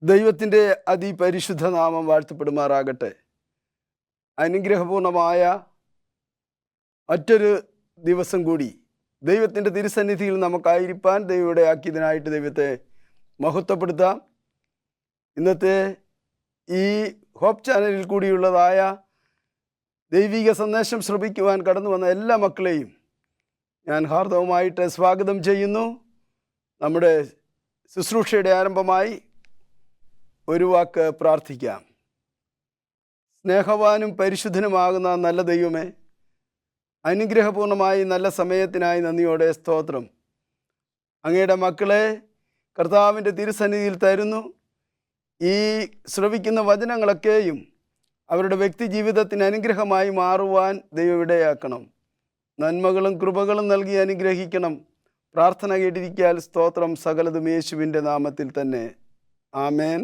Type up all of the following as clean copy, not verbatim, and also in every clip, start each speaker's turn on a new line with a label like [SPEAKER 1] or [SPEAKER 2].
[SPEAKER 1] ദൈവത്തിൻ്റെ അതിപരിശുദ്ധ നാമം വാഴ്ത്തപ്പെടുമാറാകട്ടെ. അനുഗ്രഹപൂർണമായ മറ്റൊരു ദിവസം കൂടി ദൈവത്തിൻ്റെ തിരുസന്നിധിയിൽ നമുക്കായിരിക്കാൻ ദൈവം ഇടയാക്കിയതിനായിട്ട് ദൈവത്തെ മഹത്വപ്പെടുത്താം. ഇന്നത്തെ ഈ ഹോപ്പ് ചാനലിൽ കൂടിയുള്ളതായ ദൈവിക സന്ദേശം ശ്രമിക്കുവാൻ കടന്നു വന്ന എല്ലാ മക്കളെയും ഞാൻ ഹാർദവമായിട്ട് സ്വാഗതം ചെയ്യുന്നു. നമ്മുടെ ശുശ്രൂഷയുടെ ആരംഭമായി ഒരു വാക്ക് പ്രാർത്ഥിക്കാം. സ്നേഹവാനും പരിശുദ്ധനുമാകുന്ന നല്ല ദൈവമേ, അനുഗ്രഹപൂർണമായി നല്ല സമയത്തിനായി നന്ദിയോടെ സ്തോത്രം. അങ്ങയുടെ മക്കളെ കർത്താവിൻ്റെ തിരുസന്നിധിയിൽ തരുന്നു. ഈ ശ്രവിക്കുന്ന വചനങ്ങളൊക്കെയും അവരുടെ വ്യക്തി ജീവിതത്തിന് അനുഗ്രഹമായി മാറുവാൻ ദൈവം ഇടയാക്കണം. നന്മകളും കൃപകളും നൽകി അനുഗ്രഹിക്കണം. പ്രാർത്ഥന കേട്ടിരിക്കാൻ സ്തോത്രം. സകലതും യേശുവിൻ്റെ നാമത്തിൽ തന്നെ, ആമേൻ.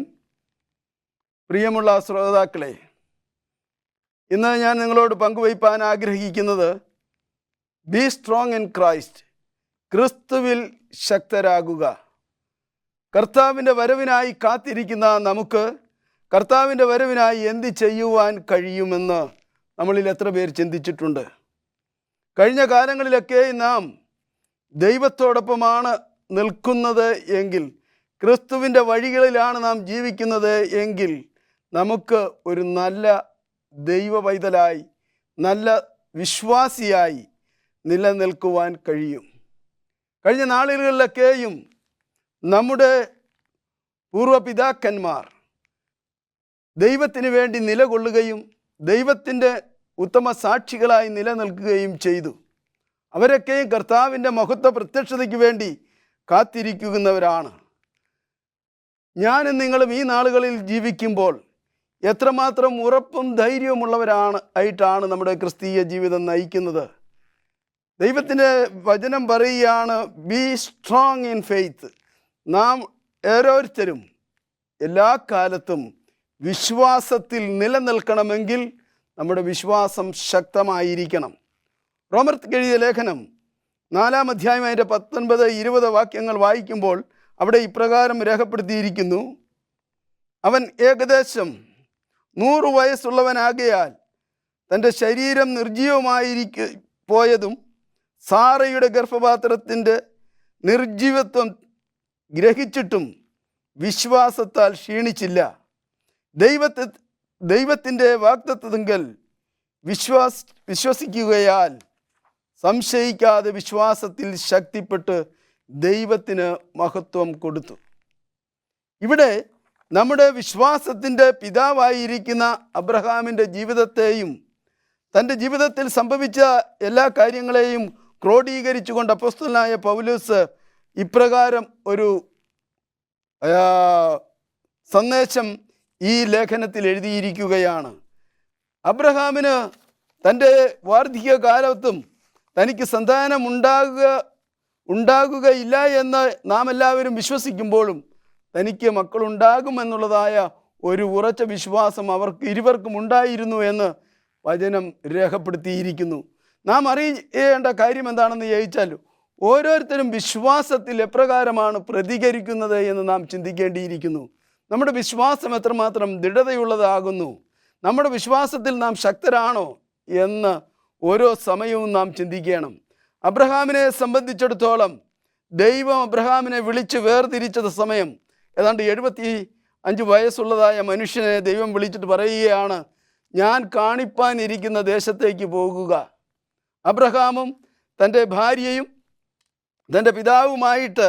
[SPEAKER 1] പ്രിയമുള്ള ശ്രോതാക്കളെ, ഇന്ന് ഞാൻ നിങ്ങളോട് പങ്കുവയ്പ്പാൻ ആഗ്രഹിക്കുന്നത് ബി സ്ട്രോങ് ഇൻ ക്രൈസ്റ്റ്, ക്രിസ്തുവിൽ ശക്തരാകുക. കർത്താവിൻ്റെ വരവിനായി കാത്തിരിക്കുന്ന നമുക്ക് കർത്താവിൻ്റെ വരവിനായി എന്ത് ചെയ്യുവാൻ കഴിയുമെന്ന് നമ്മളിൽ എത്ര പേർ ചിന്തിച്ചിട്ടുണ്ട്? കഴിഞ്ഞ കാലങ്ങളിലൊക്കെ നാം ദൈവത്തോടൊപ്പമാണ് നിൽക്കുന്നത് എങ്കിൽ, ക്രിസ്തുവിൻ്റെ വഴികളിലാണ് നാം ജീവിക്കുന്നത് എങ്കിൽ, നമുക്ക് ഒരു നല്ല ദൈവ പൈതലായി, നല്ല വിശ്വാസിയായി നിലനിൽക്കുവാൻ കഴിയും. കഴിഞ്ഞ നാളുകളിലൊക്കെയും നമ്മുടെ പൂർവ്വപിതാക്കന്മാർ ദൈവത്തിന് വേണ്ടി നിലകൊള്ളുകയും ദൈവത്തിൻ്റെ ഉത്തമ സാക്ഷികളായി നിലനിൽക്കുകയും ചെയ്തു. അവരൊക്കെയും കർത്താവിൻ്റെ മഹത്വ പ്രത്യക്ഷതയ്ക്ക് വേണ്ടി കാത്തിരിക്കുന്നവരാണ്. ഞാനും നിങ്ങളും ഈ നാളുകളിൽ ജീവിക്കുമ്പോൾ എത്രമാത്രം ഉറപ്പും ധൈര്യവുമുള്ളവരായിട്ടാണ് നമ്മുടെ ക്രിസ്തീയ ജീവിതം നയിക്കുന്നത്. ദൈവത്തിൻ്റെ വചനം പറയുകയാണ്, ബി സ്ട്രോങ് ഇൻ ഫെയ്ത്ത്. നാം ഓരോരുത്തരും എല്ലാ കാലത്തും വിശ്വാസത്തിൽ നിലനിൽക്കണമെങ്കിൽ നമ്മുടെ വിശ്വാസം ശക്തമായിരിക്കണം. റോമർക്ക് എഴുതിയ ലേഖനം 4-ാം അധ്യായം അതിൻ്റെ 19-20 വാക്യങ്ങൾ വായിക്കുമ്പോൾ അവിടെ ഇപ്രകാരം രേഖപ്പെടുത്തിയിരിക്കുന്നു: അവൻ ഏകദേശം 100 വയസ്സുള്ളവനാകയാൽ തൻ്റെ ശരീരം പോയതും സാറയുടെ ഗർഭപാത്രത്തിൻ്റെ നിർജീവത്വം ഗ്രഹിച്ചിട്ടും വിശ്വാസത്താൽ ക്ഷീണിച്ചില്ല. ദൈവത്തിൻ്റെ വാഗ്ദത്തത്തിങ്കൽ വിശ്വസിക്കുകയാൽ സംശയിക്കാതെ വിശ്വാസത്തിൽ ശക്തിപ്പെട്ട് ദൈവത്തിന് മഹത്വം കൊടുത്തു. ഇവിടെ നമ്മുടെ വിശ്വാസത്തിൻ്റെ പിതാവായിരിക്കുന്ന അബ്രഹാമിൻ്റെ ജീവിതത്തെയും തൻ്റെ ജീവിതത്തിൽ സംഭവിച്ച എല്ലാ കാര്യങ്ങളെയും ക്രോഡീകരിച്ചുകൊണ്ട് അപ്പോസ്തലനായ പൗലോസ് ഇപ്രകാരം ഒരു സന്ദേശം ഈ ലേഖനത്തിൽ എഴുതിയിരിക്കുകയാണ്. അബ്രഹാമിന് തൻ്റെ വാർദ്ധക്യ കാലത്തും തനിക്ക് സന്താനം ഉണ്ടാകുകയില്ല എന്ന് നാം എല്ലാവരും വിശ്വസിക്കുമ്പോഴും തനിക്ക് മക്കളുണ്ടാകുമെന്നുള്ളതായ ഒരു ഉറച്ച വിശ്വാസം അവർക്ക് ഇരുവർക്കും ഉണ്ടായിരുന്നു എന്ന് വചനം രേഖപ്പെടുത്തിയിരിക്കുന്നു. നാം അറിയേണ്ട കാര്യം എന്താണെന്ന് ചോദിച്ചാൽ, ഓരോരുത്തരും വിശ്വാസത്തിൽ എപ്രകാരമാണ് പ്രതികരിക്കുന്നത് എന്ന് നാം ചിന്തിക്കേണ്ടിയിരിക്കുന്നു. നമ്മുടെ വിശ്വാസം എത്രമാത്രം ദൃഢതയുള്ളതാകുന്നു, നമ്മുടെ വിശ്വാസത്തിൽ നാം ശക്തരാണോ എന്ന് ഓരോ സമയവും നാം ചിന്തിക്കണം. അബ്രഹാമിനെ സംബന്ധിച്ചിടത്തോളം ദൈവം അബ്രഹാമിനെ വിളിച്ച് വേർതിരിച്ചത് സമയം ഏതാണ്ട് 75 വയസ്സുള്ളതായ മനുഷ്യനെ ദൈവം വിളിച്ചിട്ട് പറയുകയാണ്, ഞാൻ കാണിപ്പാനിരിക്കുന്ന ദേശത്തേക്ക് പോകുക. അബ്രഹാമും തൻ്റെ ഭാര്യയും തൻ്റെ പിതാവുമായിട്ട്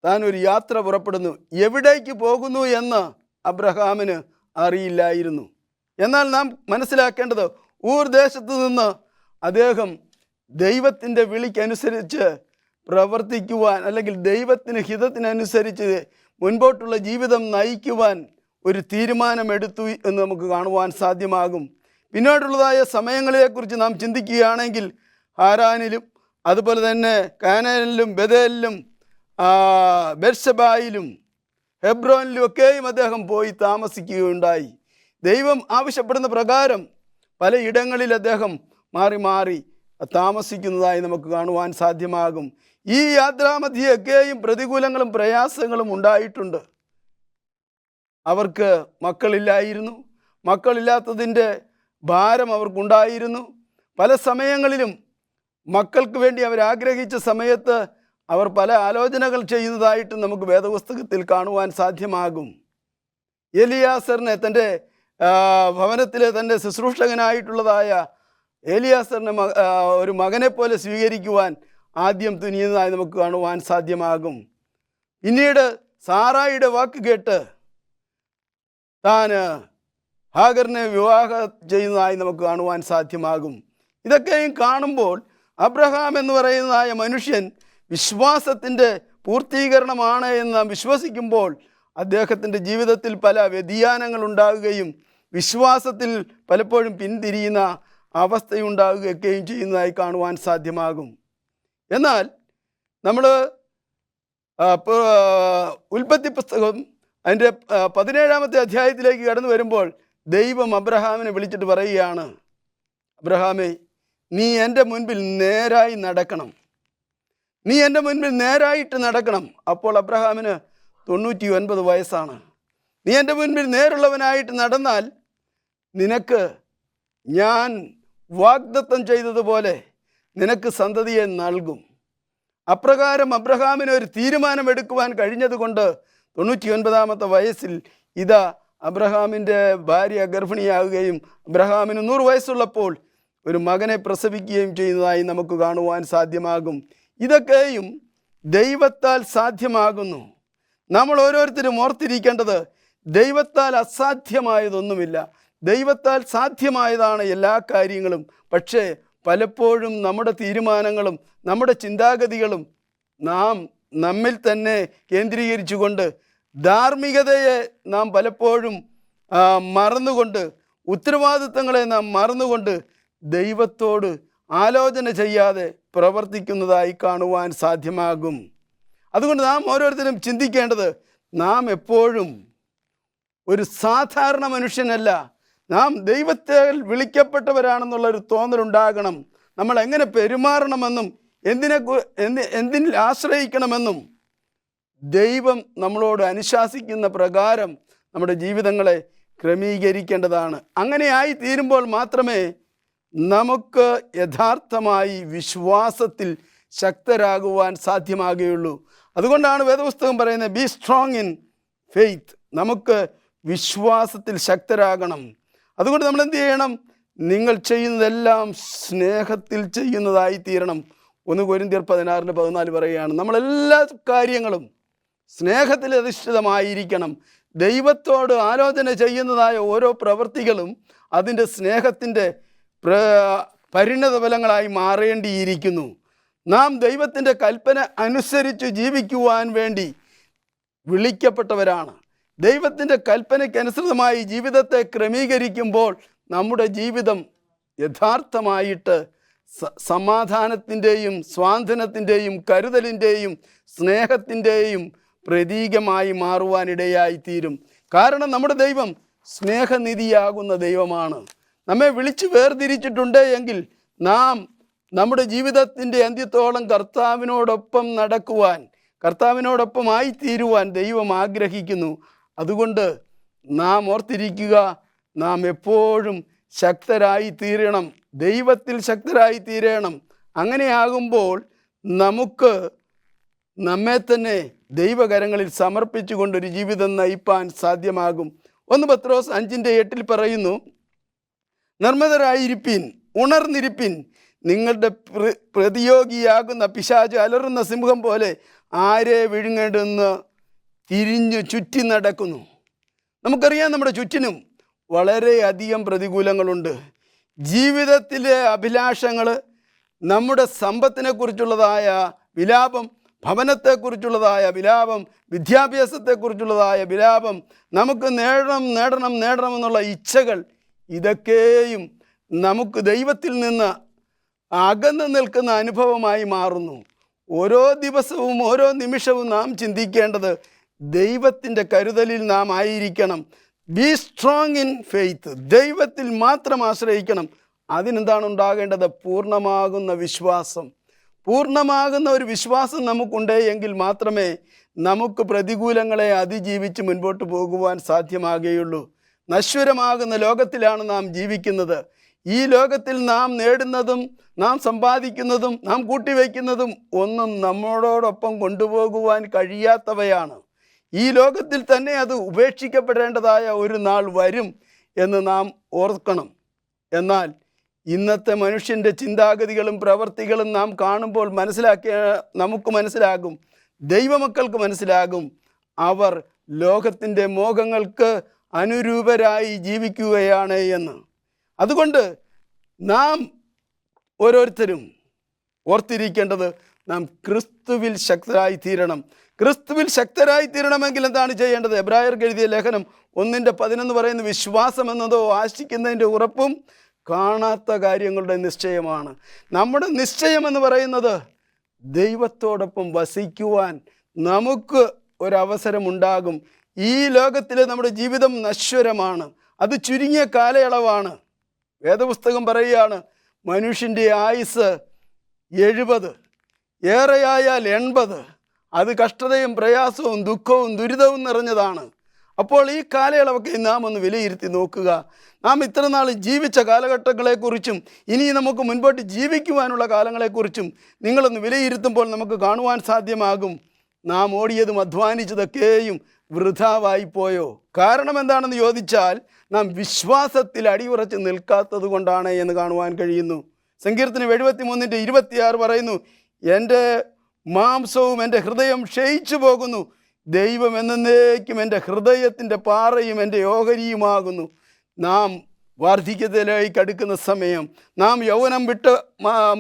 [SPEAKER 1] താൻ ഒരു യാത്ര പുറപ്പെടുന്നു. എവിടേക്ക് പോകുന്നു എന്ന് അബ്രഹാമിന് അറിയില്ലായിരുന്നു. എന്നാൽ നാം മനസ്സിലാക്കേണ്ടത്, ഊർ ദേശത്ത് നിന്ന് അദ്ദേഹം ദൈവത്തിൻ്റെ വിളിക്കനുസരിച്ച് പ്രവർത്തിക്കുവാൻ, അല്ലെങ്കിൽ ദൈവത്തിന് ഹിതത്തിനനുസരിച്ച് മുൻപോട്ടുള്ള ജീവിതം നയിക്കുവാൻ ഒരു തീരുമാനമെടുത്തു എന്ന് നമുക്ക് കാണുവാൻ സാധ്യമാകും. പിന്നീടുള്ളതായ സമയങ്ങളെക്കുറിച്ച് നാം ചിന്തിക്കുകയാണെങ്കിൽ, ഹാരാനിലും അതുപോലെ തന്നെ കാനാനിലും ബേഥേലിലും ബെർശബായിലും ഹെബ്രോനിലും ഒക്കെയും അദ്ദേഹം പോയി താമസിക്കുകയുണ്ടായി. ദൈവം ആവശ്യപ്പെടുന്ന പ്രകാരം പലയിടങ്ങളിൽ അദ്ദേഹം മാറി മാറി താമസിക്കുന്നതായി നമുക്ക് കാണുവാൻ സാധ്യമാകും. ഈ യാത്രാമധ്യയൊക്കെയും പ്രതികൂലങ്ങളും പ്രയാസങ്ങളും ഉണ്ടായിട്ടുണ്ട്. അവർക്ക് മക്കളില്ലായിരുന്നു. മക്കളില്ലാത്തതിൻ്റെ ഭാരം അവർക്കുണ്ടായിരുന്നു. പല സമയങ്ങളിലും മക്കൾക്ക് വേണ്ടി അവരാഗ്രഹിച്ച സമയത്ത് അവർ പല ആലോചനകൾ ചെയ്യുന്നതായിട്ട് നമുക്ക് വേദപുസ്തകത്തിൽ കാണുവാൻ സാധ്യമാകും. എലിയാസറിനെ തൻ്റെ ഭവനത്തിലെ തൻ്റെ ശുശ്രൂഷകനായിട്ടുള്ളതായ എലിയാസറിനെ ഒരു മകനെ പോലെ സ്വീകരിക്കുവാൻ ആദ്യം തുനിയുന്നതായി നമുക്ക് കാണുവാൻ സാധ്യമാകും. പിന്നീട് സാറായിയുടെ വാക്ക് കേട്ട് താൻ ഹാഗറിനെ വിവാഹം ചെയ്യുന്നതായി നമുക്ക് കാണുവാൻ സാധ്യമാകും. ഇതൊക്കെയും കാണുമ്പോൾ അബ്രഹാം എന്ന് പറയുന്നതായ മനുഷ്യൻ വിശ്വാസത്തിൻ്റെ പൂർത്തീകരണമാണ് എന്ന് നാം വിശ്വസിക്കുമ്പോൾ അദ്ദേഹത്തിൻ്റെ ജീവിതത്തിൽ പല വ്യതിയാനങ്ങൾ ഉണ്ടാകുകയും വിശ്വാസത്തിൽ പലപ്പോഴും പിന്തിരിയുന്ന അവസ്ഥയുണ്ടാകുകയൊക്കെയും ചെയ്യുന്നതായി കാണുവാൻ സാധ്യമാകും. എന്നാൽ നമ്മൾ ഉൽപ്പത്തി പുസ്തകം അതിൻ്റെ 17-ാമത്തെ അധ്യായത്തിലേക്ക് കടന്നു വരുമ്പോൾ ദൈവം അബ്രഹാമിനെ വിളിച്ചിട്ട് പറയുകയാണ്, അബ്രഹാമേ, നീ എൻ്റെ മുൻപിൽ നേരായി നടക്കണം, നീ എൻ്റെ മുൻപിൽ നേരായിട്ട് നടക്കണം. അപ്പോൾ അബ്രഹാമിന് 99 വയസ്സാണ്. നീ എൻ്റെ മുൻപിൽ നേരുള്ളവനായിട്ട് നടന്നാൽ നിനക്ക് ഞാൻ വാഗ്ദത്തം ചെയ്തതുപോലെ നിനക്ക് സന്തതിയെ നൽകും. അപ്രകാരം അബ്രഹാമിന് ഒരു തീരുമാനമെടുക്കുവാൻ കഴിഞ്ഞതുകൊണ്ട് 99-ാമത്തെ വയസ്സിൽ ഇതാ അബ്രഹാമിൻ്റെ ഭാര്യ ഗർഭിണിയാകുകയും അബ്രഹാമിന് 100 വയസ്സുള്ളപ്പോൾ ഒരു മകനെ പ്രസവിക്കുകയും ചെയ്യുന്നതായി നമുക്ക് കാണുവാൻ സാധ്യമാകും. ഇതൊക്കെയും ദൈവത്താൽ സാധ്യമാകുന്നു. നമ്മൾ ഓരോരുത്തരും ഓർത്തിരിക്കേണ്ടത് ദൈവത്താൽ അസാധ്യമായതൊന്നുമില്ല. ദൈവത്താൽ സാധ്യമായതാണ് എല്ലാ കാര്യങ്ങളും. പക്ഷേ പലപ്പോഴും നമ്മുടെ തീരുമാനങ്ങളും നമ്മുടെ ചിന്താഗതികളും നാം നമ്മിൽ തന്നെ കേന്ദ്രീകരിച്ചുകൊണ്ട് ധാർമ്മികതയെ നാം പലപ്പോഴും മറന്നുകൊണ്ട്, ഉത്തരവാദിത്തങ്ങളെ നാം മറന്നുകൊണ്ട് ദൈവത്തോട് ആലോചന ചെയ്യാതെ പ്രവർത്തിക്കുന്നതായി കാണുവാൻ സാധ്യമാകും. അതുകൊണ്ട് നാം ഓരോരുത്തരും ചിന്തിക്കേണ്ടത് നാം എപ്പോഴും ഒരു സാധാരണ മനുഷ്യനല്ല, നാം ദൈവത്താൽ വിളിക്കപ്പെട്ടവരാണെന്നുള്ളൊരു തോന്നലുണ്ടാകണം. നമ്മൾ എങ്ങനെ പെരുമാറണമെന്നും എന്തിനിൽ ആശ്രയിക്കണമെന്നും ദൈവം നമ്മളോട് അനുശാസിക്കുന്ന പ്രകാരം നമ്മുടെ ജീവിതങ്ങളെ ക്രമീകരിക്കേണ്ടതാണ്. അങ്ങനെയായി തീരുമ്പോൾ മാത്രമേ നമുക്ക് യഥാർത്ഥമായി വിശ്വാസത്തിൽ ശക്തരാകുവാൻ സാധ്യമാകുകയുള്ളൂ. അതുകൊണ്ടാണ് വേദപുസ്തകം പറയുന്നത്, ബി സ്ട്രോങ് ഇൻ ഫെയ്ത്ത്. നമുക്ക് വിശ്വാസത്തിൽ ശക്തരാകണം. അതുകൊണ്ട് നമ്മൾ എന്ത് ചെയ്യണം? നിങ്ങൾ ചെയ്യുന്നതെല്ലാം സ്നേഹത്തിൽ ചെയ്യുന്നതായി തീരണം. 1 കൊരിന്ത്യർ 16:14 പറയുകയാണ്, നമ്മളെല്ലാ കാര്യങ്ങളും സ്നേഹത്തിൽ അധിഷ്ഠിതമായിരിക്കണം. ദൈവത്തോട് ആലോചന ചെയ്യുന്നതായ ഓരോ പ്രവൃത്തികളും അതിൻ്റെ സ്നേഹത്തിൻ്റെ പരിണത ഫലങ്ങളായി മാറേണ്ടിയിരിക്കുന്നു. നാം ദൈവത്തിൻ്റെ കൽപ്പന അനുസരിച്ച് ജീവിക്കുവാൻ വേണ്ടി വിളിക്കപ്പെട്ടവരാണ്. ദൈവത്തിൻ്റെ കൽപ്പനയ്ക്കനുസൃതമായി ജീവിതത്തെ ക്രമീകരിക്കുമ്പോൾ നമ്മുടെ ജീവിതം യഥാർത്ഥമായിട്ട് സമാധാനത്തിൻ്റെയും സ്വാന്തനത്തിൻ്റെയും കരുതലിൻ്റെയും സ്നേഹത്തിൻ്റെയും പ്രതീകമായി മാറുവാനിടയായിത്തീരും. കാരണം നമ്മുടെ ദൈവം സ്നേഹനിധിയാകുന്ന ദൈവമാണ്. നമ്മെ വിളിച്ച് വേർതിരിച്ചിട്ടുണ്ട് എങ്കിൽ നാം നമ്മുടെ ജീവിതത്തിൻ്റെ അന്ത്യത്തോളം കർത്താവിനോടൊപ്പം നടക്കുവാൻ, കർത്താവിനോടൊപ്പം ആയിത്തീരുവാൻ ദൈവം ആഗ്രഹിക്കുന്നു. അതുകൊണ്ട് നാം ഓർത്തിരിക്കുക, നാം എപ്പോഴും ശക്തരായി തീരണം, ദൈവത്തിൽ ശക്തരായി തീരണം. അങ്ങനെയാകുമ്പോൾ നമുക്ക് നമ്മെ തന്നെ ദൈവകരങ്ങളിൽ സമർപ്പിച്ചുകൊണ്ടൊരു ജീവിതം നയിപ്പാൻ സാധ്യമാകും. 1 പത്രോസ് 5:8 പറയുന്നു, നിർമ്മതരായിരിപ്പിൻ, ഉണർന്നിരിപ്പിൻ, നിങ്ങളുടെ പ്രതിയോഗിയാകുന്ന പിശാച് അലറുന്ന സിംഹം പോലെ ആരെ വിഴുങ്ങേണ്ടെന്ന് തിരിഞ്ഞു ചുറ്റി നടക്കുന്നു. നമുക്കറിയാം, നമ്മുടെ ചുറ്റിനും വളരെയധികം പ്രതികൂലങ്ങളുണ്ട്. ജീവിതത്തിലെ അഭിലാഷങ്ങൾ, നമ്മുടെ സമ്പത്തിനെക്കുറിച്ചുള്ളതായ വിലാപം, ഭവനത്തെക്കുറിച്ചുള്ളതായ വിലാപം, വിദ്യാഭ്യാസത്തെക്കുറിച്ചുള്ളതായ വിലാപം, നമുക്ക് നേടണം എന്നുള്ള ഇച്ഛകൾ, ഇതൊക്കെയും നമുക്ക് ദൈവത്തിൽ നിന്ന് അകന്നു നിൽക്കുന്ന അനുഭവമായി മാറുന്നു. ഓരോ ദിവസവും ഓരോ നിമിഷവും നാം ചിന്തിക്കേണ്ടത് ദൈവത്തിൻ്റെ കരുതലിൽ നാം ആയിരിക്കണം. B strong in faith. ദൈവത്തിൽ മാത്രം ആശ്രയിക്കണം. അതിനെന്താണ് ഉണ്ടാകേണ്ടത്? പൂർണ്ണമാകുന്ന വിശ്വാസം. പൂർണ്ണമാകുന്ന ഒരു വിശ്വാസം നമുക്കുണ്ട് എങ്കിൽ മാത്രമേ നമുക്ക് പ്രതികൂലങ്ങളെ അതിജീവിച്ച് മുൻപോട്ട് പോകുവാൻ സാധ്യമാകുകയുള്ളൂ. നശ്വരമാകുന്ന ലോകത്തിലാണ് നാം ജീവിക്കുന്നത്. ഈ ലോകത്തിൽ നാം നേടുന്നതും നാം സമ്പാദിക്കുന്നതും നാം കൂട്ടിവയ്ക്കുന്നതും ഒന്നും നമ്മളോടൊപ്പം കൊണ്ടുപോകുവാൻ കഴിയാത്തവയാണ്. ഈ ലോകത്തിൽ തന്നെ അത് ഉപേക്ഷിക്കപ്പെടേണ്ടതായ ഒരു നാൾ വരും എന്ന് നാം ഓർക്കണം. എന്നാൽ ഇന്നത്തെ മനുഷ്യൻ്റെ ചിന്താഗതികളും പ്രവർത്തികളും നാം കാണുമ്പോൾ നമുക്ക് മനസ്സിലാകും, ദൈവമക്കൾക്ക് മനസ്സിലാകും, അവർ ലോകത്തിൻ്റെ മോഹങ്ങൾക്ക് അനുരൂപരായി ജീവിക്കുകയാണ് എന്ന്. അതുകൊണ്ട് നാം ഓരോരുത്തരും ഓർത്തിരിക്കേണ്ടത്, നാം ക്രിസ്തുവിൽ ശക്തരായി തീരണം. ക്രിസ്തുവിൽ ശക്തരായി തീരണമെങ്കിൽ എന്താണ് ചെയ്യേണ്ടത്? എബ്രായർക്ക് എഴുതിയ ലേഖനം 1:11 പറയുന്നു, വിശ്വാസം എന്നതോ ആശിക്കുന്നതിൻ്റെ ഉറപ്പും കാണാത്ത കാര്യങ്ങളുടെ നിശ്ചയമാണ്. നമ്മുടെ നിശ്ചയം എന്ന് പറയുന്നത് ദൈവത്തോടൊപ്പം വസിക്കുവാൻ നമുക്ക് ഒരവസരമുണ്ടാകും. ഈ ലോകത്തിലെ നമ്മുടെ ജീവിതം നശ്വരമാണ്, അത് ചുരുങ്ങിയ കാലയളവാണ്. വേദപുസ്തകം പറയുകയാണ്, മനുഷ്യൻ്റെ ആയുസ് 70, ഏറെയായാൽ 80. അത് കഷ്ടതയും പ്രയാസവും ദുഃഖവും ദുരിതവും നിറഞ്ഞതാണ്. അപ്പോൾ ഈ കാലയളവൊക്കെ നാം ഒന്ന് വിലയിരുത്തി നോക്കുക. നാം ഇത്ര നാൾ ജീവിച്ച കാലഘട്ടങ്ങളെക്കുറിച്ചും ഇനി നമുക്ക് മുൻപോട്ട് ജീവിക്കുവാനുള്ള കാലങ്ങളെക്കുറിച്ചും നിങ്ങളൊന്ന് വിലയിരുത്തുമ്പോൾ നമുക്ക് കാണുവാൻ സാധ്യമാകും, നാം ഓടിയതും അധ്വാനിച്ചതൊക്കെയും വൃഥാവായി പോയോ? കാരണം എന്താണെന്ന് ചോദിച്ചാൽ, നാം വിശ്വാസത്തിൽ അടിയുറച്ച് നിൽക്കാത്തത് കൊണ്ടാണ് എന്ന് കാണുവാൻ കഴിയുന്നു. സങ്കീർത്തനം 73:26 പറയുന്നു, എൻ്റെ മാംസവും എൻ്റെ ഹൃദയം ക്ഷയിച്ചു പോകുന്നു, ദൈവം എന്നേക്കും എൻ്റെ ഹൃദയത്തിൻ്റെ പാറയും എൻ്റെ ഓഹരിയുമാകുന്നു. നാം വാർദ്ധക്യത്തിലേക്ക് അടുക്കുന്ന സമയം, നാം യൗവനം വിട്ട്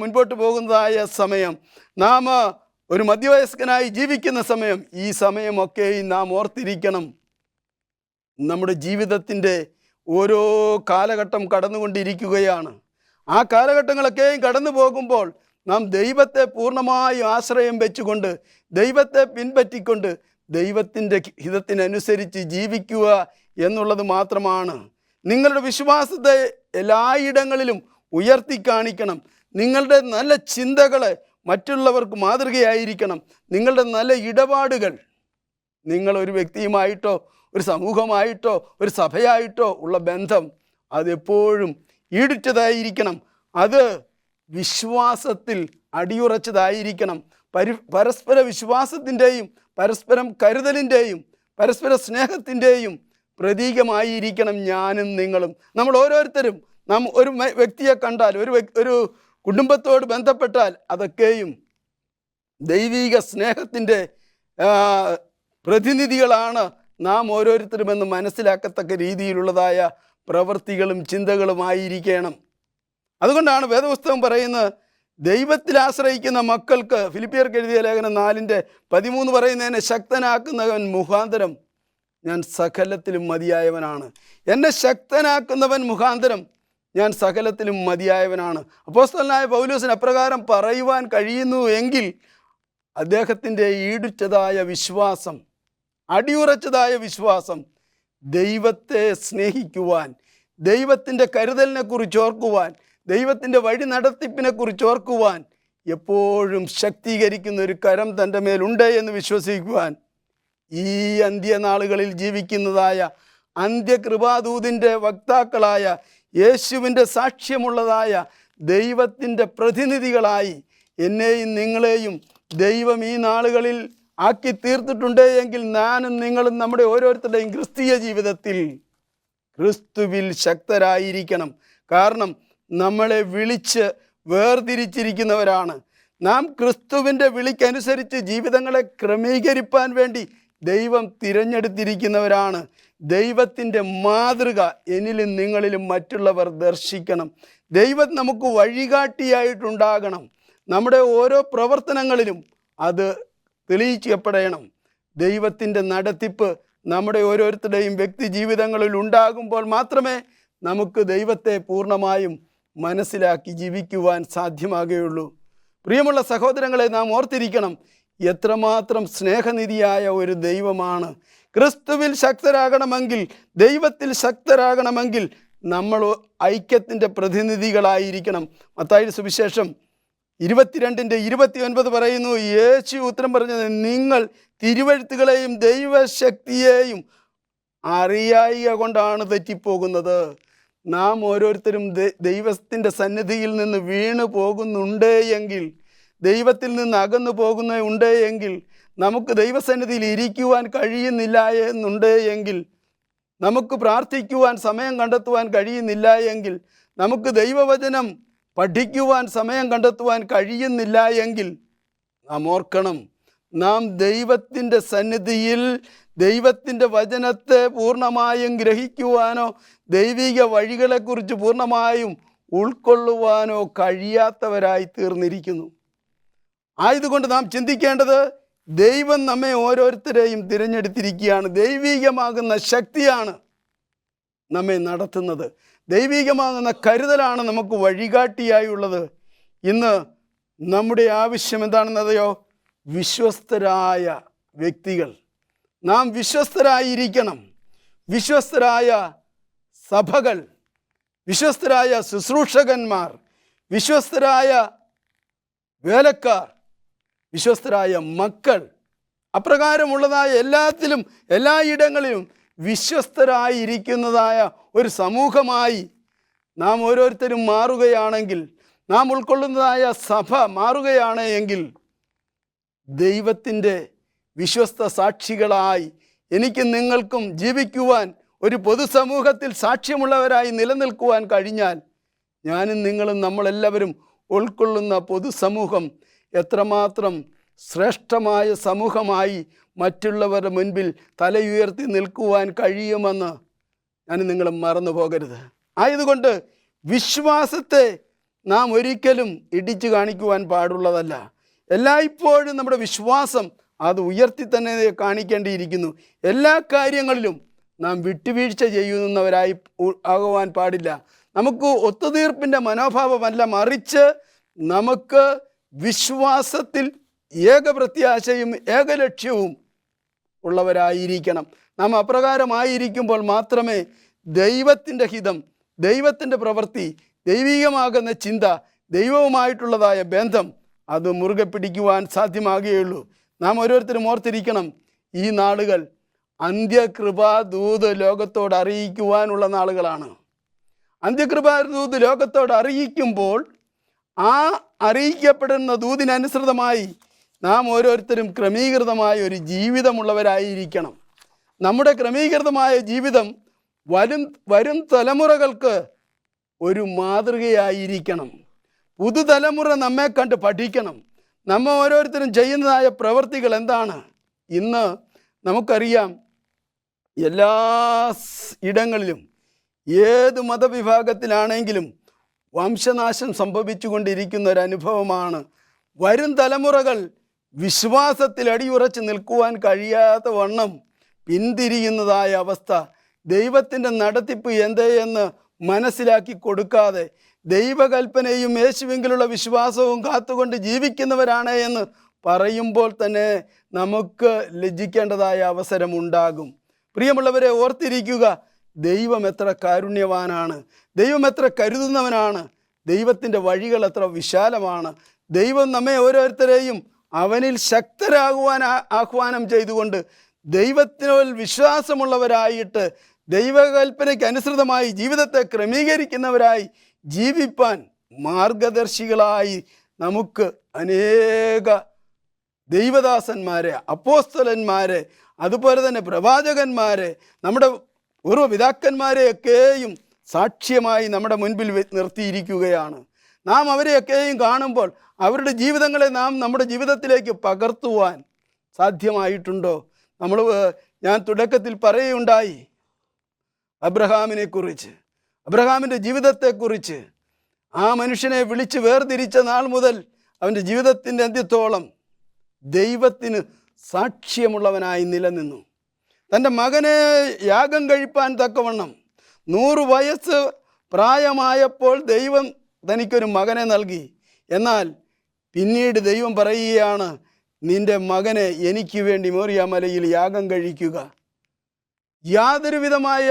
[SPEAKER 1] മുൻപോട്ട് പോകുന്നതായ സമയം, നാം ഒരു മധ്യവയസ്കനായി ജീവിക്കുന്ന സമയം, ഈ സമയമൊക്കെയും നാം ഓർത്തിരിക്കണം. നമ്മുടെ ജീവിതത്തിൻ്റെ ഓരോ കാലഘട്ടം കടന്നുകൊണ്ടിരിക്കുകയാണ്. ആ കാലഘട്ടങ്ങളൊക്കെയും കടന്നു പോകുമ്പോൾ നാം ദൈവത്തെ പൂർണ്ണമായും ആശ്രയം വെച്ചുകൊണ്ട്, ദൈവത്തെ പിൻപറ്റിക്കൊണ്ട്, ദൈവത്തിൻ്റെ ഹിതത്തിനനുസരിച്ച് ജീവിക്കുക എന്നുള്ളത് മാത്രമാണ്. നിങ്ങളുടെ വിശ്വാസത്തെ എല്ലായിടങ്ങളിലും ഉയർത്തി കാണിക്കണം. നിങ്ങളുടെ നല്ല ചിന്തകൾ മറ്റുള്ളവർക്ക് മാതൃകയായിരിക്കണം. നിങ്ങളുടെ നല്ല ഇടപാടുകൾ, നിങ്ങൾ ഒരു വ്യക്തിയുമായിട്ടോ ഒരു സമൂഹമായിട്ടോ ഒരു സഭയായിട്ടോ ഉള്ള ബന്ധം അതെപ്പോഴും ഈടുറ്റതായിരിക്കണം. അത് വിശ്വാസത്തിൽ അടിയുറച്ചതായിരിക്കണം. പരസ്പര വിശ്വാസത്തിൻ്റെയും പരസ്പരം കരുതലിൻ്റെയും പരസ്പര സ്നേഹത്തിൻ്റെയും പ്രതീകമായിരിക്കണം ഞാനും നിങ്ങളും. നമ്മൾ ഓരോരുത്തരും, നാം ഒരു വ്യക്തിയെ കണ്ടാൽ, ഒരു കുടുംബത്തോട് ബന്ധപ്പെട്ടാൽ, അതൊക്കെയും ദൈവിക സ്നേഹത്തിൻ്റെ പ്രതിനിധികളാണ് നാം ഓരോരുത്തരുമെന്ന് മനസ്സിലാക്കത്തക്ക രീതിയിലുള്ളതായ പ്രവൃത്തികളും ചിന്തകളുമായിരിക്കണം. അതുകൊണ്ടാണ് വേദപുസ്തകം പറയുന്നത്, ദൈവത്തിൽ ആശ്രയിക്കുന്ന മക്കൾക്ക്, ഫിലിപ്പിയർക്ക് എഴുതിയ ലേഖനം 4:13 പറയുന്നതിനെ, ശക്തനാക്കുന്നവൻ മുഖാന്തരം ഞാൻ സകലത്തിലും മതിയായവനാണ്. എന്നെ ശക്തനാക്കുന്നവൻ മുഖാന്തരം ഞാൻ സകലത്തിലും മതിയായവനാണ്. അപ്പോസ്തലനായ പൗലോസിന് അപ്രകാരം പറയുവാൻ കഴിയുന്നു എങ്കിൽ അദ്ദേഹത്തിൻ്റെ ഈടുറ്റതായ വിശ്വാസം, അടിയുറച്ചതായ വിശ്വാസം, ദൈവത്തെ സ്നേഹിക്കുവാൻ, ദൈവത്തിൻ്റെ കരുതലിനെ കുറിച്ച് ഓർക്കുവാൻ, ദൈവത്തിൻ്റെ വഴി നടത്തിപ്പിനെ കുറിച്ച് ഓർക്കുവാൻ എപ്പോഴും ശക്തീകരിക്കുന്ന ഒരു കരം തൻ്റെ മേലുണ്ട് എന്ന് വിശ്വസിക്കുവാൻ, ഈ അന്ത്യനാളുകളിൽ ജീവിക്കുന്നതായ അന്ത്യകൃപാദൂതിൻ്റെ വക്താക്കളായ യേശുവിൻ്റെ സാക്ഷ്യമുള്ളതായ ദൈവത്തിൻ്റെ പ്രതിനിധികളായി എന്നെയും നിങ്ങളെയും ദൈവം ഈ നാളുകളിൽ ആക്കി തീർത്തിട്ടുണ്ട് എങ്കിൽ ഞാനും നിങ്ങളും നമ്മുടെ ഓരോരുത്തരുടെയും ക്രിസ്തീയ ജീവിതത്തിൽ ക്രിസ്തുവിൽ ശക്തരായിരിക്കണം. കാരണം നമ്മളെ വിളിച്ച് വേർതിരിച്ചിരിക്കുന്നവരാണ്. നാം ക്രിസ്തുവിൻ്റെ വിളിക്കനുസരിച്ച് ജീവിതങ്ങളെ ക്രമീകരിപ്പാൻ വേണ്ടി ദൈവം തിരഞ്ഞെടുത്തിരിക്കുന്നവരാണ്. ദൈവത്തിൻ്റെ മാതൃക എന്നിലും നിങ്ങളിലും മറ്റുള്ളവർ ദർശിക്കണം. ദൈവം നമുക്ക് വഴികാട്ടിയായിട്ടുണ്ടാകണം. നമ്മുടെ ഓരോ പ്രവർത്തനങ്ങളിലും അത് തെളിയിക്കപ്പെടണം. ദൈവത്തിൻ്റെ നടത്തിപ്പ് നമ്മുടെ ഓരോരുത്തരുടെയും വ്യക്തി ജീവിതങ്ങളിൽ ഉണ്ടാകുമ്പോൾ മാത്രമേ നമുക്ക് ദൈവത്തെ പൂർണ്ണമായും മനസ്സിലാക്കി ജീവിക്കുവാൻ സാധ്യമാകുകയുള്ളൂ. പ്രിയമുള്ള സഹോദരങ്ങളെ, നാം ഓർത്തിരിക്കണം, എത്രമാത്രം സ്നേഹനിധിയായ ഒരു ദൈവമാണ്. ക്രിസ്തുവിൽ ശക്തരാകണമെങ്കിൽ, ദൈവത്തിൽ ശക്തരാകണമെങ്കിൽ നമ്മൾ ഐക്യത്തിൻ്റെ പ്രതിനിധികളായിരിക്കണം. മത്തായിയുടെ സുവിശേഷം 22:29 പറയുന്നു, യേശു ഉത്തരം പറഞ്ഞത്, നിങ്ങൾ തിരുവെഴുത്തുകളെയും ദൈവശക്തിയെയും അറിയായിക കൊണ്ടാണ് തെറ്റിപ്പോകുന്നത്. നാം ഓരോരുത്തരും ദൈവത്തിൻ്റെ സന്നിധിയിൽ നിന്ന് വീണു പോകുന്നുണ്ട് എങ്കിൽ, ദൈവത്തിൽ നിന്ന് അകന്നു പോകുന്നുണ്ട് എങ്കിൽ, നമുക്ക് ദൈവസന്നിധിയിൽ ഇരിക്കുവാൻ കഴിയുന്നില്ല എന്നുണ്ട് എങ്കിൽ, നമുക്ക് പ്രാർത്ഥിക്കുവാൻ സമയം കണ്ടെത്തുവാൻ കഴിയുന്നില്ല എങ്കിൽ, നമുക്ക് ദൈവവചനം പഠിക്കുവാൻ സമയം കണ്ടെത്തുവാൻ കഴിയുന്നില്ല എങ്കിൽ, നാം ഓർക്കണം, നാം ദൈവത്തിൻ്റെ സന്നിധിയിൽ ദൈവത്തിൻ്റെ വചനത്തെ പൂർണ്ണമായും ഗ്രഹിക്കുവാനോ ദൈവിക വഴികളെക്കുറിച്ച് പൂർണ്ണമായും ഉൾക്കൊള്ളുവാനോ കഴിയാത്തവരായി തീർന്നിരിക്കുന്നു. ആയതുകൊണ്ട് നാം ചിന്തിക്കേണ്ടത്, ദൈവം നമ്മെ ഓരോരുത്തരെയും തിരഞ്ഞെടുത്തിരിക്കുകയാണ്. ദൈവികമാകുന്ന ശക്തിയാണ് നമ്മെ നടത്തുന്നത്. ദൈവികമാകുന്ന കരുതലാണ് നമുക്ക് വഴികാട്ടിയായുള്ളത്. ഇന്ന് നമ്മുടെ ആവശ്യം എന്താണെന്നതയോ? വിശ്വസ്തരായ വ്യക്തികൾ. നാം വിശ്വസ്തരായിരിക്കണം. വിശ്വസ്തരായ സഭകൾ, വിശ്വസ്തരായ ശുശ്രൂഷകന്മാർ, വിശ്വസ്തരായ വേലക്കാർ, വിശ്വസ്തരായ മക്കൾ, അപ്രകാരമുള്ളതായ എല്ലാത്തിലും എല്ലായിടങ്ങളിലും വിശ്വസ്തരായിരിക്കുന്നതായ ഒരു സമൂഹമായി നാം ഓരോരുത്തരും മാറുകയാണെങ്കിൽ, നാം ഉൾക്കൊള്ളുന്നതായ സഭ മാറുകയാണ് എങ്കിൽ, ദൈവത്തിൻ്റെ വിശ്വസ്ത സാക്ഷികളായി എനിക്കും നിങ്ങൾക്കും ജീവിക്കുവാൻ, ഒരു പൊതുസമൂഹത്തിൽ സാക്ഷ്യമുള്ളവരായി നിലനിൽക്കുവാൻ കഴിഞ്ഞാൽ, ഞാനും നിങ്ങളും നമ്മളെല്ലാവരും ഉൾക്കൊള്ളുന്ന പൊതുസമൂഹം എത്രമാത്രം ശ്രേഷ്ഠമായ സമൂഹമായി മറ്റുള്ളവരുടെ മുൻപിൽ തലയുയർത്തി നിൽക്കുവാൻ കഴിയുമെന്ന് ഞാൻ നിങ്ങൾ മറന്നു പോകരുത്. ആയതുകൊണ്ട് വിശ്വാസത്തെ നാം ഒരിക്കലും ഇടിച്ചു കാണിക്കുവാൻ പാടുള്ളതല്ല. എല്ലായ്പ്പോഴും നമ്മുടെ വിശ്വാസം അത് ഉയർത്തി തന്നെ കാണിക്കേണ്ടിയിരിക്കുന്നു. എല്ലാ കാര്യങ്ങളിലും നാം വിട്ടുവീഴ്ച ചെയ്യുന്നവരായി ആകുവാൻ പാടില്ല. നമുക്ക് ഒത്തുതീർപ്പിൻ്റെ മനോഭാവമല്ല, മറിച്ച് നമുക്ക് വിശ്വാസത്തിൽ ഏകപ്രത്യാശയും ഏകലക്ഷ്യവും ഉള്ളവരായിരിക്കണം. നാം അപ്രകാരമായിരിക്കുമ്പോൾ മാത്രമേ ദൈവത്തിൻ്റെ ഹിതം, ദൈവത്തിൻ്റെ പ്രവൃത്തി, ദൈവികമാകുന്ന ചിന്ത, ദൈവവുമായിട്ടുള്ളതായ ബന്ധം അത് മുറുകെ പിടിക്കുവാൻ സാധ്യമാകുകയുള്ളൂ. നാം ഓരോരുത്തരും ഓർത്തിരിക്കണം, ഈ നാളുകൾ അന്ത്യകൃപാദൂത് ലോകത്തോട് അറിയിക്കുവാനുള്ള നാളുകളാണ്. അന്ത്യകൃപാദൂത് ലോകത്തോട് അറിയിക്കുമ്പോൾ ആ അറിയിക്കപ്പെടുന്ന ദൂതിനനുസൃതമായി നാം ഓരോരുത്തരും ക്രമീകൃതമായ ഒരു ജീവിതമുള്ളവരായിരിക്കണം. നമ്മുടെ ക്രമീകൃതമായ ജീവിതം വരും തലമുറകൾക്ക് ഒരു മാതൃകയായിരിക്കണം. പുതുതലമുറ നമ്മെ കണ്ട് പഠിക്കണം. നമ്മൾ ഓരോരുത്തരും ചെയ്യുന്നതായ പ്രവൃത്തികൾ എന്താണ്? ഇന്ന് നമുക്കറിയാം, എല്ലാ ഇടങ്ങളിലും ഏത് മതവിഭാഗത്തിലാണെങ്കിലും വംശനാശം സംഭവിച്ചു കൊണ്ടിരിക്കുന്ന ഒരനുഭവമാണ്. വരും തലമുറകൾ വിശ്വാസത്തിൽ അടിയുറച്ച് നിൽക്കുവാൻ കഴിയാത്ത വണ്ണം പിന്തിരിയുന്നതായ അവസ്ഥ, ദൈവത്തിൻ്റെ നടത്തിപ്പ് എന്തെന്ന് മനസ്സിലാക്കി കൊടുക്കാതെ ദൈവകൽപ്പനയും യേശുവിലുള്ള വിശ്വാസവും കാത്തുകൊണ്ട് ജീവിക്കുന്നവരാണ് എന്ന് പറയുമ്പോൾ തന്നെ നമുക്ക് ലജ്ജിക്കേണ്ടതായ അവസരമുണ്ടാകും. പ്രിയമുള്ളവരെ, ഓർത്തിരിക്കുക, ദൈവം എത്ര കാരുണ്യവാനാണ്, ദൈവം എത്ര കരുതുന്നവനാണ്, ദൈവത്തിൻ്റെ വഴികൾ എത്ര വിശാലമാണ്. ദൈവം നമ്മെ ഓരോരുത്തരെയും അവനിൽ ശക്തരാകുവാൻ ആഹ്വാനം ചെയ്തുകൊണ്ട് ദൈവത്തിനോൽ വിശ്വാസമുള്ളവരായിട്ട് ദൈവകൽപ്പനയ്ക്ക് അനുസൃതമായി ജീവിതത്തെ ക്രമീകരിക്കുന്നവരായി ജീവിപ്പാൻ മാർഗദർശികളായി നമുക്ക് അനേക ദൈവദാസന്മാരെ, അപ്പോസ്തലന്മാരെ, അതുപോലെ തന്നെ പ്രവാചകന്മാരെ, നമ്മുടെ പൂർവ്വപിതാക്കന്മാരെയൊക്കെയും സാക്ഷ്യമായി നമ്മുടെ മുൻപിൽ നിർത്തിയിരിക്കുകയാണ്. നാം അവരെയൊക്കെയും കാണുമ്പോൾ അവരുടെ ജീവിതങ്ങളെ നാം നമ്മുടെ ജീവിതത്തിലേക്ക് പകർത്തുവാൻ സാധ്യമായിട്ടുണ്ടോ? ഞാൻ തുടക്കത്തിൽ പറയുകയുണ്ടായി അബ്രഹാമിനെക്കുറിച്ച്, അബ്രഹാമിൻ്റെ ജീവിതത്തെക്കുറിച്ച്. ആ മനുഷ്യനെ വിളിച്ച് വേർതിരിച്ച നാൾ മുതൽ അവൻ്റെ ജീവിതത്തിൻ്റെ അന്ത്യത്തോളം ദൈവത്തിന് സാക്ഷ്യമുള്ളവനായി നിലനിന്നു. തൻ്റെ മകനെ യാഗം കഴിപ്പാൻ തക്കവണ്ണം 100 വയസ്സ് പ്രായമായപ്പോൾ ദൈവം തനിക്കൊരു മകനെ നൽകി. എന്നാൽ പിന്നീട് ദൈവം പറയുകയാണ്, നിൻ്റെ മകനെ എനിക്ക് വേണ്ടി മോറിയ മലയിൽ യാഗം കഴിക്കുക. യാതൊരു വിധമായ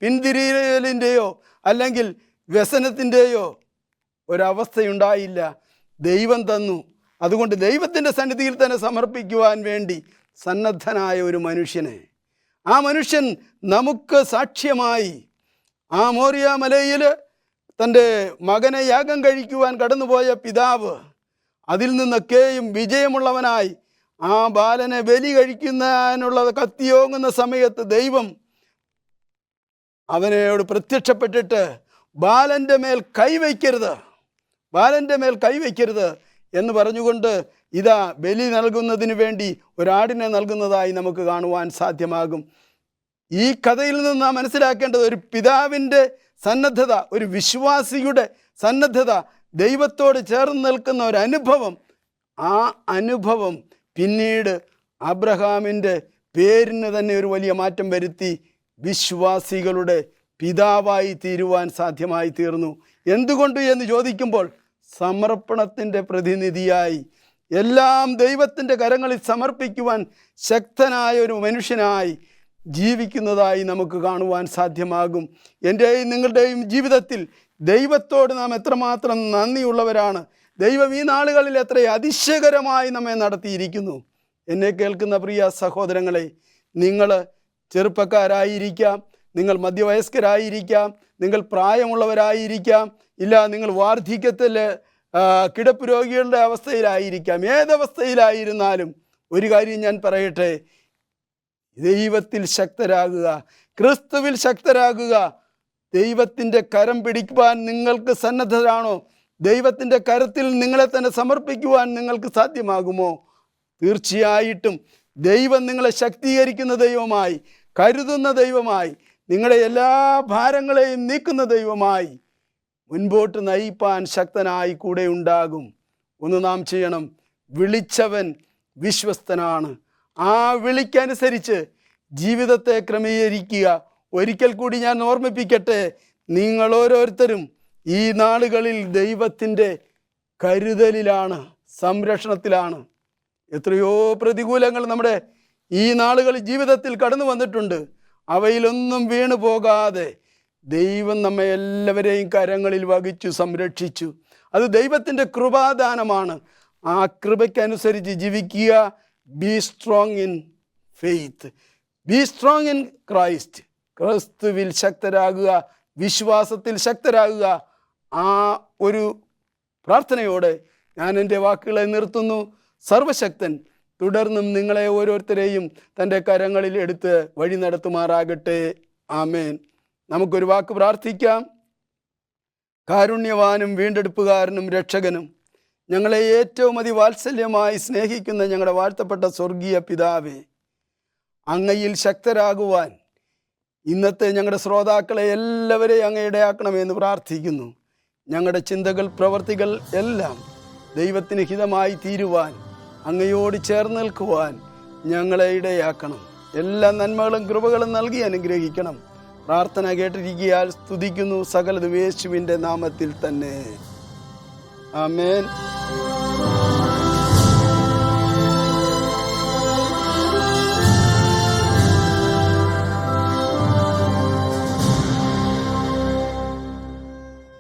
[SPEAKER 1] പിന്തിരിയലിൻ്റെയോ അല്ലെങ്കിൽ വ്യസനത്തിൻ്റെയോ ഒരവസ്ഥയുണ്ടായില്ല. ദൈവം തന്നു. അതുകൊണ്ട് ദൈവത്തിൻ്റെ സന്നിധിയിൽ തന്നെ സമർപ്പിക്കുവാൻ വേണ്ടി സന്നദ്ധനായ ഒരു മനുഷ്യനെ, ആ മനുഷ്യൻ നമുക്ക് സാക്ഷ്യമായി ആ മോറിയ മലയിൽ തൻ്റെ മകനെ യാഗം കഴിക്കുവാൻ കടന്നുപോയ പിതാവ് അതിൽ നിന്നൊക്കെയും വിജയമുള്ളവനായി ആ ബാലനെ ബലി കഴിക്കുന്നതിനുള്ള കത്തിയോങ്ങുന്ന സമയത്ത് ദൈവം അവനോട് പ്രത്യക്ഷപ്പെട്ടിട്ട് ബാലൻ്റെ മേൽ കൈവയ്ക്കരുത് എന്ന് പറഞ്ഞുകൊണ്ട് ഇതാ ബലി നൽകുന്നതിന് വേണ്ടി ഒരാടിനെ നൽകുന്നതായി നമുക്ക് കാണുവാൻ സാധ്യമാകും. ഈ കഥയിൽ നിന്ന് നാം മനസ്സിലാക്കേണ്ടത് ഒരു പിതാവിൻ്റെ സന്നദ്ധത, ഒരു വിശ്വാസിയുടെ സന്നദ്ധത, ദൈവത്തോട് ചേർന്ന് നിൽക്കുന്ന ഒരു അനുഭവം. ആ അനുഭവം പിന്നീട് അബ്രഹാമിൻ്റെ പേരിന് തന്നെ ഒരു വലിയ മാറ്റം വരുത്തി വിശ്വാസികളുടെ പിതാവായി തീരുവാൻ സാധ്യമായി തീർന്നു. എന്തുകൊണ്ട് എന്ന് ചോദിക്കുമ്പോൾ സമർപ്പണത്തിൻ്റെ പ്രതിനിധിയായി എല്ലാം ദൈവത്തിൻ്റെ കരങ്ങളിൽ സമർപ്പിക്കുവാൻ ശക്തനായ ഒരു മനുഷ്യനായി ജീവിക്കുന്നതായി നമുക്ക് കാണുവാൻ സാധ്യമാകും. എൻ്റെയും നിങ്ങളുടെയും ജീവിതത്തിൽ ദൈവത്തോട് നാം എത്രമാത്രം നന്ദിയുള്ളവരാണ്. ദൈവം ഈ നാളുകളിൽ എത്ര അതിശയകരമായി നമ്മെ നടത്തിയിരിക്കുന്നു. എന്നെ കേൾക്കുന്ന പ്രിയ സഹോദരങ്ങളെ, നിങ്ങൾ ചെറുപ്പക്കാരായിരിക്കാം, നിങ്ങൾ മധ്യവയസ്കരായിരിക്കാം, നിങ്ങൾ പ്രായമുള്ളവരായിരിക്കാം, ഇല്ല നിങ്ങൾ വാർദ്ധക്യത്തിൽ കിടപ്പ് രോഗികളുടെ അവസ്ഥയിലായിരിക്കാം. ഏതവസ്ഥയിലായിരുന്നാലും ഒരു കാര്യം ഞാൻ പറയട്ടെ, ദൈവത്തിൽ ശക്തരാകുക, ക്രിസ്തുവിൽ ശക്തരാകുക. ദൈവത്തിൻ്റെ കരം പിടിക്കുവാൻ നിങ്ങൾക്ക് സന്നദ്ധരാണോ? ദൈവത്തിൻ്റെ കരത്തിൽ നിങ്ങളെ തന്നെ സമർപ്പിക്കുവാൻ നിങ്ങൾക്ക് സാധ്യമാകുമോ? തീർച്ചയായിട്ടും ദൈവം നിങ്ങളെ ശക്തീകരിക്കുന്ന ദൈവമായി, കരുതുന്ന ദൈവമായി, നിങ്ങളുടെ എല്ലാ ഭാരങ്ങളെയും നീക്കുന്ന ദൈവമായി മുൻപോട്ട് നയിപ്പാൻ ശക്തനായി കൂടെ ഉണ്ടാകും. ഒന്ന് നാം ചെയ്യണം, വിളിച്ചവൻ വിശ്വസ്തനാണ്. ആ വിളിക്കനുസരിച്ച് ജീവിതത്തെ ക്രമീകരിക്കുക. ഒരിക്കൽ കൂടി ഞാൻ ഓർമ്മിപ്പിക്കട്ടെ, നിങ്ങൾ ഓരോരുത്തരും ഈ നാളുകളിൽ ദൈവത്തിൻ്റെ കരുതലിലാണ്, സംരക്ഷണത്തിലാണ്. എത്രയോ പ്രതികൂലങ്ങൾ നമ്മുടെ ഈ നാളുകളിൽ ജീവിതത്തിൽ കടന്നു വന്നിട്ടുണ്ട്. അവയിലൊന്നും വീണു പോകാതെ ദൈവം നമ്മെ എല്ലാവരെയും കരങ്ങളിൽ വഹിച്ചു സംരക്ഷിച്ചു. അത് ദൈവത്തിൻ്റെ കൃപാദാനമാണ്. ആ കൃപയ്ക്കനുസരിച്ച് ജീവിക്കുക. B strong in faith, B strong in Christ. ക്രിസ്തുവിൽ ശക്തരാകുക, വിശ്വാസത്തിൽ ശക്തരാകുക. ആ ഒരു പ്രാർത്ഥനയോടെ ഞാൻ എൻ്റെ വാക്കുകളെ നിർത്തുന്നു. സർവശക്തൻ തുടർന്നും നിങ്ങളെ ഓരോരുത്തരെയും തൻ്റെ കരങ്ങളിൽ എടുത്ത് വഴി നടത്തുമാറാകട്ടെ. ആമേൻ. നമുക്കൊരു വാക്ക് പ്രാർത്ഥിക്കാം. കാരുണ്യവാനും വീണ്ടെടുപ്പുകാരനും രക്ഷകനും ഞങ്ങളെ ഏറ്റവും അതിവാത്സല്യമായി സ്നേഹിക്കുന്ന ഞങ്ങളുടെ വാഴ്ത്തപ്പെട്ട സ്വർഗീയ പിതാവേ, അങ്ങയിൽ ശക്തരാകുവാൻ ഇന്നത്തെ ഞങ്ങളുടെ ശ്രോതാക്കളെ എല്ലാവരെയും അങ്ങ് ഇടയാക്കണമെന്ന് പ്രാർത്ഥിക്കുന്നു. ഞങ്ങളുടെ ചിന്തകൾ, പ്രവർത്തികൾ എല്ലാം ദൈവത്തിന് ഹിതമായി തീരുവാൻ, അങ്ങയോട് ചേർന്ന് നിൽക്കുവാൻ ഞങ്ങളെ ഇടയാക്കണം. എല്ലാ നന്മകളും കൃപകളും നൽകി അനുഗ്രഹിക്കണം. പ്രാർത്ഥന കേട്ടിരിക്കിയാൽ സ്തുതിക്കുന്നു. സകലതും യേശുവിൻ്റെ നാമത്തിൽ തന്നെ. ആമേൻ.